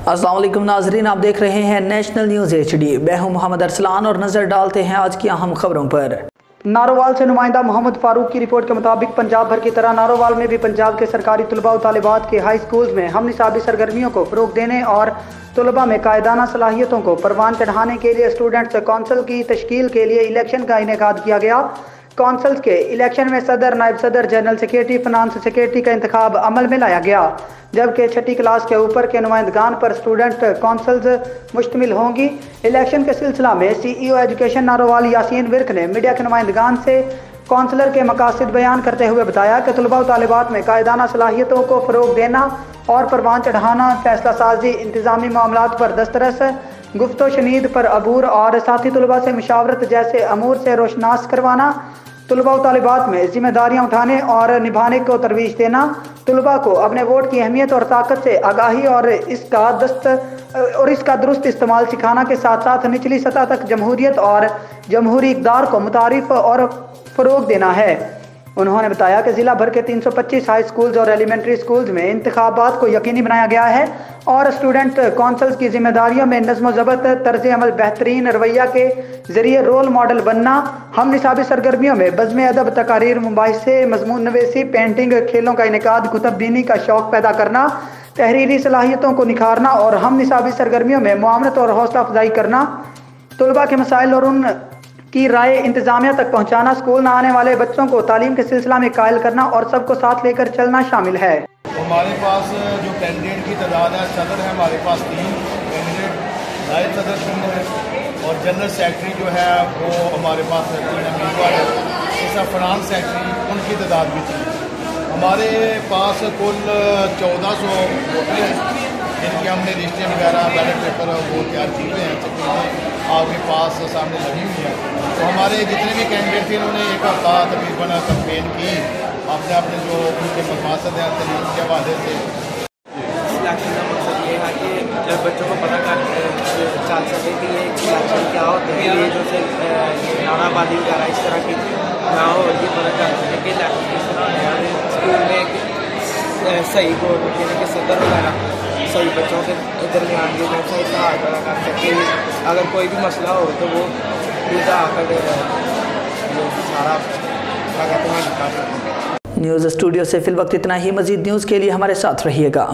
अस्सलाम वालेकुम नाजरीन, आप देख रहे हैं नेशनल न्यूज़ HD। मैं हूं मोहम्मद अरसलान और नज़र डालते हैं आज की अहम खबरों पर। नारोवाल से नुमाइंदा मोहम्मद फारूक की रिपोर्ट के मुताबिक पंजाब भर की तरह नारोवाल में भी पंजाब के सरकारी तलबा और तालिबात के हाई स्कूल्स में हम निसाबी सरगर्मियों को फ़रोग़ देने और तलबा में कायदाना सलाहियतों को परवान चढ़ाने के लिए स्टूडेंट्स कौंसिल की तश्कील के लिए इलेक्शन का इनेकाद किया गया। कौंसिल्स के इलेक्शन में सदर, नायब सदर, जनरल सेक्रेटरी, फिनांस सेक्रेटरी का इंतखाब अमल में लाया गया, जबकि छठी क्लास के ऊपर के नुमाइंदगान पर स्टूडेंट कौंसिल्स मुश्तमिल होंगी। इलेक्शन के सिलसिला में CEO एजुकेशन नारोवाल यासीन विर्क ने मीडिया के नुमाइंदगान से कौंसलर के मकासद बयान करते हुए बताया कि तलबा और तालिबात में कायदाना सलाहियतों को फ़रोग़ देना और परवान चढ़ाना, फैसला साजी, इंतज़ामी मामलात पर दस्तरस, गुफ्तो शनीद पर अबूर और साथी तलबा से मुशावरत जैसे अमूर से रोशनास करवाना, तलबा और तालिबात में जिम्मेदारियां उठाने और निभाने को तरवीज देना, तलबा को अपने वोट की अहमियत और ताकत से आगाही और इसका दुरुस्त इस्तेमाल सिखाना के साथ साथ निचली सतह तक जमहूरियत और जमहूरी इक़दार को मुतारिफ और फ़रोग़ देना है। उन्होंने बताया कि ज़िला भर के 325 हाई स्कूल्स और एलिमेंट्री स्कूल्स में इंतखाबात को यकीनी बनाया गया है और स्टूडेंट कौंसल्स की जिम्मेदारियों में नज़्म ज़ब्त, तर्ज अमल, बेहतरीन रवैया के ज़रिए रोल मॉडल बनना, हम निसाबी सरगर्मियों में बज़्म अदब, तकारीर, मुबाहिसे, मज़मून नवीसी, पेंटिंग, खेलों का इनेकाद, कुतुब बीनी का शौक़ पैदा करना, तहरीरी सलाहियतों को निखारना और हम निसाबी सरगर्मियों में मुआवनत और हौसला अफजाई करना, तलबा के मसाइल और उन की राय इंतजामिया तक पहुँचाना, स्कूल न आने वाले बच्चों को तालीम के सिलसिला में कायल करना और सबको साथ लेकर चलना शामिल है। हमारे पास जो कैंडिडेट की तादाद है, सदर है हमारे पास 3 कैंडिडेट, नायब सदर 3 है और जनरल सेक्रेटरी जो है वो हमारे पास 3 उम्मीदवार है। ऐसा फिनांस सेक्रेटरी उनकी तादाद भी 3। हमारे पास कुल 1400 वोटर हैं जिनके हमने रजिस्ट्री वगैरह, बैलेट पेपर वो तैयार किए हुए हैं, तकरीबन आपके पास सामने लगी हुई है। तो हमारे जितने भी कैंडिडेट थे उन्होंने एक हफ्ता तकरीबन कैंपेन की अपने अपने जो उनके मकसद हैं तलीम के हवाले से। इलेक्शन का मकसद ये है कि जब बच्चों को पता चल सके कि ये इलेक्शन क्या होते हैं, ये जो नाराबाजी वगैरह इस तरह की ना हो, ये पता चल सके कि इलेक्शन किस तरह है। स्कूल में सही गवर्नमेंट यानी कि सदर वगैरह सही बच्चों के दरमियान भी जो सही सहार पैदा कर सके। अगर कोई भी मसला हो तो वो सीधा आकर सारा क्या कहते हैं कर सकें। न्यूज़ स्टूडियो से फिल वक्त इतना ही। मज़ीद न्यूज़ के लिए हमारे साथ रहिएगा।